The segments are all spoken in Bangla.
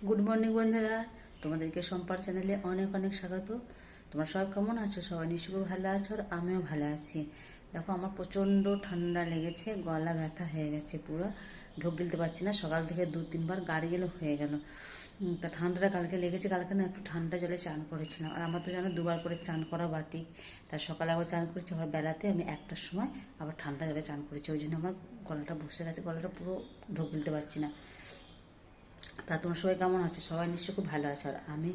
গুড মর্নিং বন্ধুরা, তোমাদেরকে সম্পার চ্যানেলে অনেক অনেক স্বাগত। তোমরা সবাই কেমন আছো? সবাই নিশ্চয়ই ভালো আছো, আর আমিও ভালো আছি। দেখো, আমার প্রচণ্ড ঠান্ডা লেগেছে, গলা ব্যথা হয়ে গেছে, পুরো ঢোক গিলতে পারছি না। সকাল থেকে 2-3 বার গাড়ি গেলে হয়ে গেল। তা ঠান্ডাটা কালকে লেগেছে, কালকে না একটু ঠান্ডা জলে চান করেছিলাম। আর আমার তো জানো 2বার করে চান করা বাতিক। তার সকালে আবার চান করেছি, আবার বেলাতে আমি 1টার সময় আবার ঠান্ডা জলে চান করেছি। ওই জন্য আমার গলাটা বসে গেছে, গলাটা পুরো ঢোক গিলতে পারছি না। তা তোমরা সবাই কেমন আছো? সবাই নিশ্চয়ই খুব ভালো আছো। আর আমি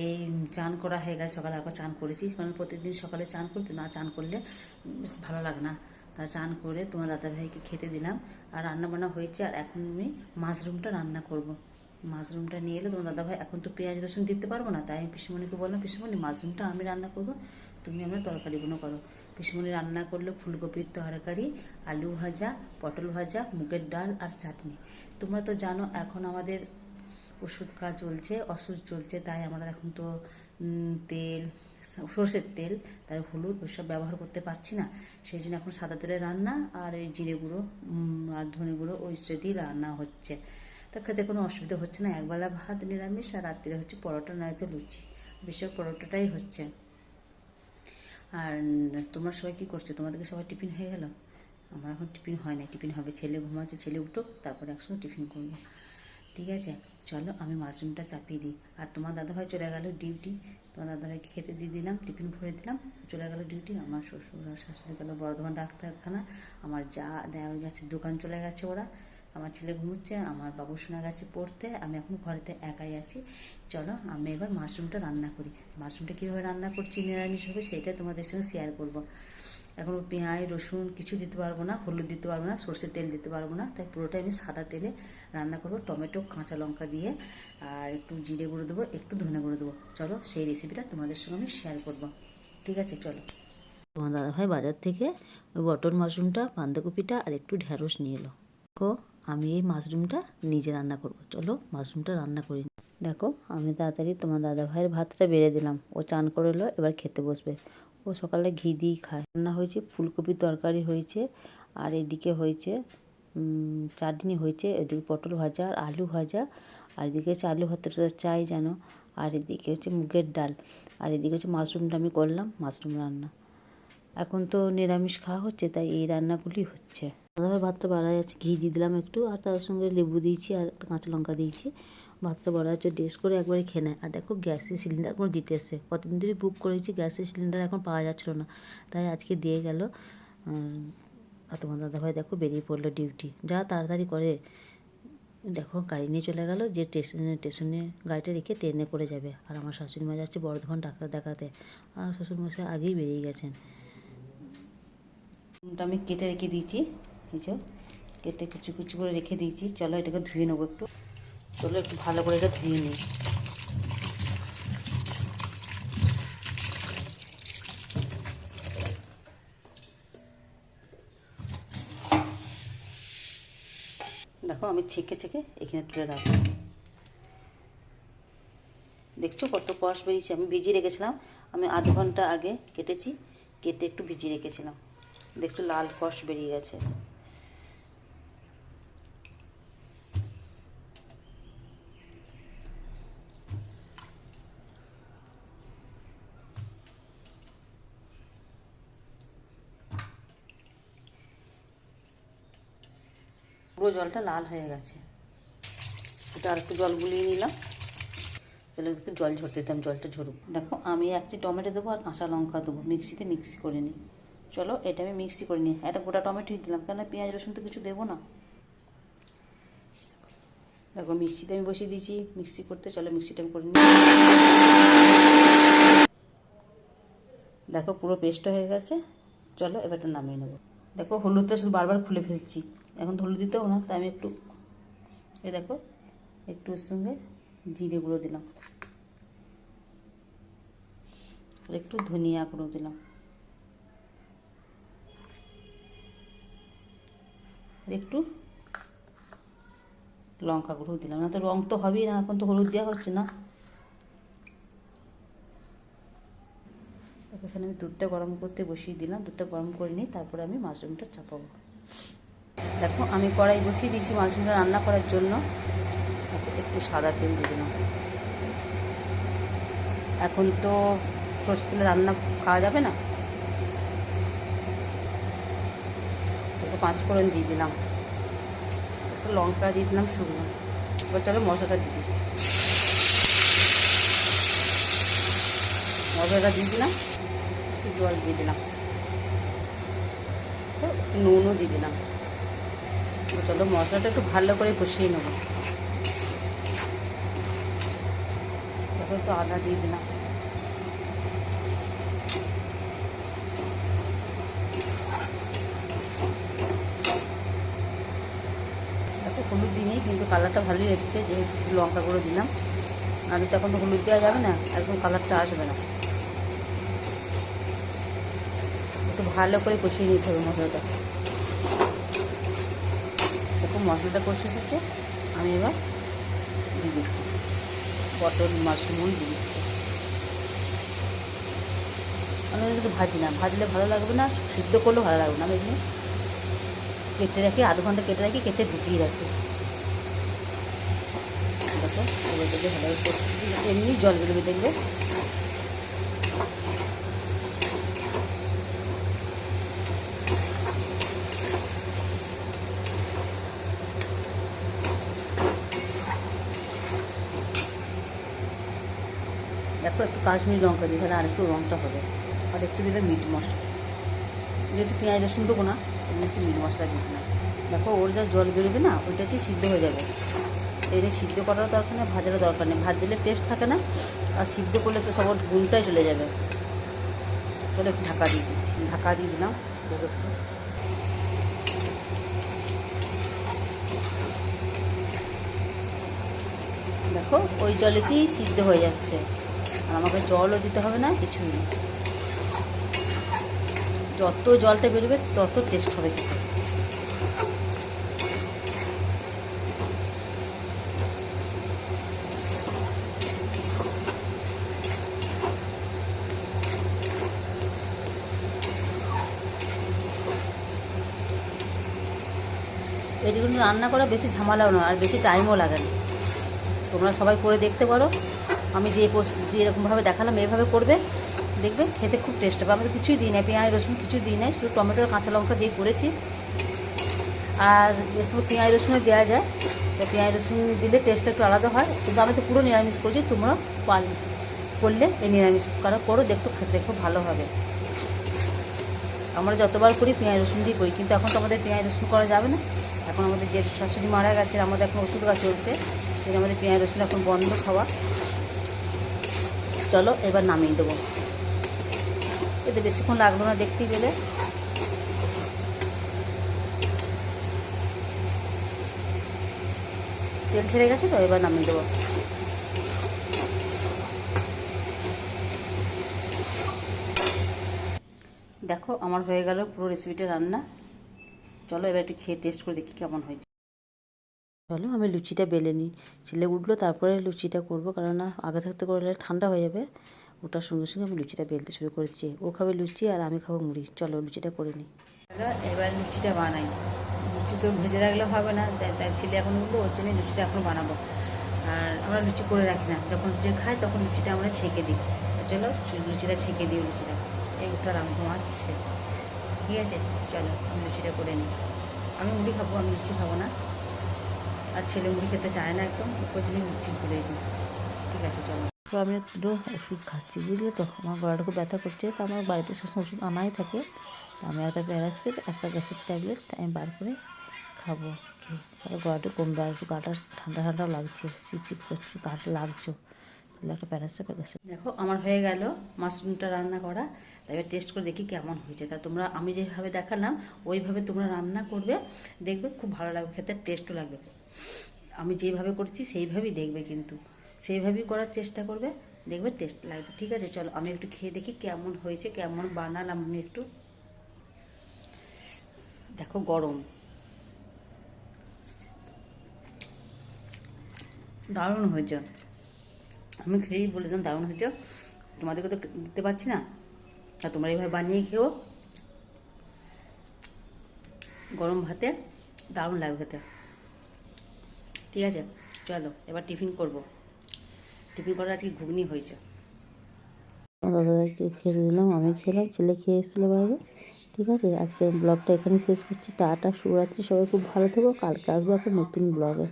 এই চান করা হয়ে গেছে, সকালে আবার চান করেছি, কারণ প্রতিদিন সকালে চান করতে না, চান করলে বেশ ভালো লাগে না। তা চান করে তোমার দাদাভাইকে খেতে দিলাম, আর রান্না বান্না হয়েছে। আর এখন আমি মাশরুমটা রান্না করব। মাশরুমটা নিয়ে এলে তোমার দাদাভাই এখন তো পেঁয়াজ রসুন দিতে পারবো না, তাই আমি পিসিমণিকে বললাম, পিসিমণি মাশরুমটা আমি রান্না করব, তুমি আমরা তরকারিগুলো করো। পিসিমণি রান্না করলো ফুলকপির তরকারি, আলু ভাজা, পটল ভাজা, মুগের ডাল আর চাটনি। তোমরা তো জানো এখন আমাদের ওষুধ কাজ চলছে, অসুখ চলছে, তাই আমরা এখন তো তেল, সর্ষের তেল, তার হলুদ ওসব ব্যবহার করতে পারছি না। সেই জন্য এখন সাদা তেলের রান্না, আর এই জিরে গুঁড়ো আর ধনে গুঁড়ো ওই দিয়ে রান্না হচ্ছে। তা খেতে কোনো অসুবিধা হচ্ছে না। একবেলা ভাত নিরামিষ, আর রাত্রে হচ্ছে পরোটা নয়তো লুচি, বেশিরভাগ পরোটাটাই হচ্ছে। আর তোমরা সবাই কী করছো? তোমাদেরকে সবাই টিফিন হয়ে গেল? আমার এখন টিফিন হয় না, টিফিন হবে। ছেলে ঘুমাচ্ছে, ছেলে উঠুক, তারপরে একসঙ্গে টিফিন করবো। ঠিক আছে, চলো আমি মাশরুমটা চাপিয়ে দিই। আর তোমার দাদাভাই চলে গেল ডিউটি। তোমার দাদাভাইকে খেতে দিয়ে দিলাম, টিফিন ভরে দিলাম, চলে গেল ডিউটি। আমার শ্বশুর আর শাশুড়ি গেল বর্ধমান ডাক্তারখানা। আমার যা দেওয়া গেছে দোকান চলে গেছে ওরা। আমার ছেলে ঘুমোচ্ছে, আমার বাবু শোনা গেছে পড়তে। আমি এখন ঘরেতে একাই আছি। চলো আমি এবার মাশরুমটা রান্না করি। মাশরুমটা কীভাবে রান্না করছি নিরামিষভাবে, সেটা তোমাদের সঙ্গে শেয়ার করব। এখন পেঁয়াজ রসুন কিছু দিতে পারবো না, হলুদ দিতে পারবো না, সর্ষের তেল দিতে পারবো না, তাই পুরোটাই আমি সাদা তেলে রান্না করবো। টমেটো, কাঁচা লঙ্কা দিয়ে, আর একটু জিরে গুঁড়ো দেবো, একটু ধনে গুঁড়ো দেবো। চলো সেই রেসিপিটা তোমাদের সঙ্গে আমি শেয়ার করবো। ঠিক আছে, চলো। তোমার দাদাভাই বাজার থেকে ওই বটন মাশরুমটা, বাঁধাকপিটা আর একটু ঢ্যাঁড়স নিয়ে এলো। দেখো, আমি এই মাশরুমটা নিজে রান্না করবো। চলো মাশরুমটা রান্না করি। দেখো, আমি তাড়াতাড়ি তোমার দাদাভাইয়ের ভাতটা বেড়ে দিলাম, ও চান করে এলো, এবার খেতে বসবে। ও সকালে ঘি দিয়েই খায়। রান্না হয়েছে, ফুলকপির তরকারি হয়েছে, আর এদিকে হয়েছে চাটনি হয়েছে, এদিকে পটল ভাজা আর আলু ভাজা, আর এদিকে হচ্ছে আলু ভাতটা চাই যেন, আর এদিকে হচ্ছে মুগের ডাল, আর এদিকে হচ্ছে মাশরুমটা আমি করলাম, মাশরুম রান্না। এখন তো নিরামিষ খাওয়া হচ্ছে, তাই এই রান্নাগুলি হচ্ছে। দাদাভাই ভাতটা বাড়া যাচ্ছে, ঘি দিয়ে দিলাম একটু, আর তার সঙ্গে লেবু দিয়েছি আর একটা কাঁচা লঙ্কা দিয়েছি। ভাতটা বড়া হচ্ছে, টেস্ট করে একবারে খেয়ে নেয়। আর দেখো, গ্যাসের সিলিন্ডার কোনো দিতে এসছে, কতদিন ধরে বুক করেছি, গ্যাসের সিলিন্ডার এখন পাওয়া যাচ্ছিলো না, তাই আজকে দিয়ে গেল। আর তোমার দাদাভাই দেখো বেরিয়ে পড়লো ডিউটি, যা তাড়াতাড়ি করে। দেখো গাড়ি নিয়ে চলে গেল, যে স্টেশনে গাড়িটা রেখে ট্রেনে করে যাবে। আর আমার শাশুড়ি মা যাচ্ছে বর্ধমান ডাক্তার দেখাতে, আর শ্বশুরমশাই আগেই বেরিয়ে গেছেন। আমি কেটে রেখে দিয়েছি, কিছু কেটে কুচি কুচি করে রেখে দিয়েছি। চলো এটাকে ধুয়ে নেবো একটু। চলো একটু ভালো করে এটা ধুয়ে নিই। দেখো আমি ছেঁকে ছেঁকে এখানে তুলে রাখবো। দেখছো কত কষ বেরিয়েছে। আমি ভিজিয়ে রেখেছিলাম, আমি আধ ঘন্টা আগে কেটেছি, কেটে একটু ভিজিয়ে রেখেছিলাম। দেখছো লাল কষ বেরিয়ে গেছে। পুরো জলটা লাল হয়ে গেছে। এটা আর একটু জল গুলিয়ে নিলাম। চলো একটু জল ঝরতে দিতাম, জলটা ঝরুক। দেখো আমি একটি টমেটো দেবো আর কাঁচা লঙ্কা দেবো, মিক্সিতে মিক্সি করে নিই। চলো এটা আমি মিক্সি করে নিই। একটা গোটা টমেটোই দিলাম, কেন পেঁয়াজ রসুন তো কিছু দেবো না। দেখো মিক্সিতে আমি বসিয়ে দিয়েছি মিক্সি করতে। চলো মিক্সিটা আমি করে নিই। দেখো পুরো পেস্ট হয়ে গেছে। চলো এবারটা নামিয়ে নেবো। দেখো হলুদটা শুধু বারবার খুলে ফেলছি, এখন হলুদ দিতেও না, তাই আমি একটু দেখো একটু এর সঙ্গে জিরে গুঁড়ো দিলাম, আর একটু ধনিয়া গুঁড়ো দিলাম, আর একটু লঙ্কা গুঁড়ো দিলাম। না তো রং তো হবেই না, এখন তো হলুদ দেওয়া হচ্ছে না। এখানে আমি দুধটা গরম করতে বসিয়ে দিলাম, দুধটা গরম করে নিই, তারপরে আমি মাশরুমটা চাপাবো। দেখো আমি কড়াই বসিয়ে দিয়েছি মাশরুমটা রান্না করার জন্য। একটু একটু সাদা তেল দিয়ে দিলাম। এখন তো সর্ষে তেলে রান্না খাওয়া যাবে না, একটু পাঁচফোড়ন দিয়ে দিলাম, একটু লঙ্কা দিয়ে দিলাম শুকনো। এবার চলো মশলাটা দিয়ে দিই। মশলাটা দিয়ে দিলাম, একটু জল দিয়ে দিলাম, একটু নুনও দিয়ে দিলাম। চলো মশলাটা একটু ভালো করে কষিয়ে নেবো। তারপর একটু আদা দিয়ে দিলাম, দেখো হলুদ দিনই কিন্তু কালারটা ভালোই এসছে, যেহেতু লঙ্কা গুঁড়ো দিলাম। নাহলে তো এখন তো হলুদ দেওয়া যাবে না, একদম কালারটা আসবে না। একটু ভালো করে কষিয়ে নিতে হবে মশলাটা। দেখো মশলাটা কষে এসেছে, আমি এবার দিয়ে দিচ্ছি পটল মাশরুম দিয়ে দিচ্ছি। আমি কিন্তু ভাজি না, ভাজলে ভালো লাগবে না, সিদ্ধ করলেও ভালো লাগবে না। আমি এগুলো কেটে রাখি, আধ ঘন্টা কেটে রাখি, কেটে ভিজিয়ে রাখি। দেখো এবার থেকে ভালো করে এমনি জল বেরোবে দেখবে। দেখো একটু কাশ্মীরি লঙ্কা দিই, তাহলে আর একটু রঙটা হবে। আর একটু দিলে মিট মশলা, যেহেতু পেঁয়াজ রসুন দেবো না, একটু মিট মশলা দিতে না। দেখো ওর যা জল বেরোবে না, ওইটাতেই সিদ্ধ হয়ে যাবে। এর সিদ্ধ করার দরকার নেই, ভাজারও দরকার নেই। ভাজলে টেস্ট থাকে না, আর সিদ্ধ করলে তো সব গুণটাই চলে যাবে। চলো একটু ঢাকা দিয়ে দিই, ঢাকা দিয়ে দিলাম। দেখো ওই জলেতেই সিদ্ধ হয়ে যাচ্ছে, আর আমাকে জলও দিতে হবে না, কিছুই না। যত জলটা বেরোবে তত টেস্ট হবে খেতে। এগুলো রান্না করা বেশি ঝামেলাও না, আর বেশি টাইমও লাগে না। তোমরা সবাই করে দেখতে পারো। আমি যেরকমভাবে দেখালাম এইভাবে করবে, দেখবে খেতে খুব টেস্ট হবে। আমি তো কিছুই দিই না, পেঁয়াজ রসুন কিছু দিই না, শুধু টমেটোর কাঁচা লঙ্কা দিয়ে করেছি। আর এসব পেঁয়াজ রসুনও দেওয়া যায়, তো পেঁয়াজ রসুন দিলে টেস্টটা একটু আলাদা হয়। কিন্তু আমি তো পুরো নিরামিষ করছি, তোমরা করলে এই নিরামিষ করো, দেখতে খেতে খুব ভালো হবে। আমরা যতবার করি পেঁয়াজ রসুন দিয়ে করি, কিন্তু এখন তো আমাদের পেঁয়াজ রসুন করা যাবে না। এখন আমাদের যে শাশুড়ি মারা গেছে, আমাদের এখন ওষুধ গাছ চলছে, সেই আমাদের পেঁয়াজ রসুন এখন বন্ধ খাওয়া। চলো এবার নামিয়ে দেবো। এতে বেশিক্ষণ লাগলো না দেখতেই পেলে। তেল ছেড়ে গেছে তো, এবার নামিয়ে দেবো। দেখো আমার হয়ে গেল পুরো রেসিপিটা রান্না। চলো এবার একটু খেয়ে টেস্ট করে দেখি কেমন হয়েছে। চলো আমি লুচিটা বেলে নিই। ছেলে উঠলো তারপরে লুচিটা করব, কারণ না আগে থাকতে করলে ঠান্ডা হয়ে যাবে। ওটার সঙ্গে সঙ্গে আমি লুচিটা বেলতে শুরু করেছি। ও খাবে লুচি আর আমি খাবো মুড়ি। চলো লুচিটা করে নিই। এবার লুচিটা বানাই। লুচি তো ভেজে রাখলে হবে না, ছেলে এখন উঠলো, ওর জন্যই লুচিটা এখন বানাবো। আর আমরা লুচি করে রাখি না, যখন লুচি খাই তখন লুচিটা আমরা ছেঁকে দিই। চলো লুচিটা ছেঁকে দিই। লুচিটা এই উঠার আম ঘুমাচ্ছে, ঠিক আছে। চলো আমি লুচিটা করে নিই। আমি মুড়ি খাবো, আমি লুচি খাবো না। আর ছেলে মুড়ি খেতে চায় না একদম, ওর জন্য লুচি করে দিই। ঠিক আছে চলো। তো আমি একটু ওষুধ খাচ্ছি, বুঝলে তো। আমার গলাটা খুব ব্যথা করছে, তো আমার বাড়িতে সবসময় ওষুধ আনাই থাকে। তো আমি একটা প্যারাসিট, একটা গ্যাসের ট্যাবলেট আমি বার করে খাবো। তাহলে গলাটা কমবে, আর একটু গাটা ঠান্ডা ঠান্ডাও লাগছে, শীত করছে, গাটা লাগছে। তাহলে একটা প্যারাসিট, একটা গ্যাসের। দেখো আমার হয়ে গেল মাশরুমটা রান্না করা। এবার টেস্ট করে দেখি কেমন হয়েছে। তা তোমরা আমি যেভাবে দেখালাম ওইভাবে তোমরা রান্না করবে, দেখবে খুব ভালো লাগবে খেতে, টেস্টও লাগবে। আমি যেভাবে করছি সেইভাবেই দেখবে, কিন্তু সেইভাবেই করার চেষ্টা করবে, দেখবে টেস্ট লাগবে। ঠিক আছে চলো আমি একটু খেয়ে দেখি কেমন হয়েছে, কেমন বানালাম আমি একটু। দেখো গরম, দারুণ হয়েছে। আমি খেয়েই বলেছিলাম দারুণ হয়েছে। তোমাদেরকে তো দিতে পারছি না, তা তোমরা এইভাবে বানিয়ে খেও, গরম ভাতে দারুণ লাগবে খেতে। ঠিক আছে চলো এবার টিফিন করব। টিফিন করার আজকে ঘুগনি হয়েছে। দাদাকে খেতে দিলাম, আমি খেলাম, ছেলে খেয়ে এসেছিলো বাইরে। ঠিক আছে, আজকের ব্লগটা এখানেই শেষ করছি। টাটা, শুভরাত্রি, সবাই খুব ভালো থেকো। কালকে আসবো একটা নতুন ব্লগে।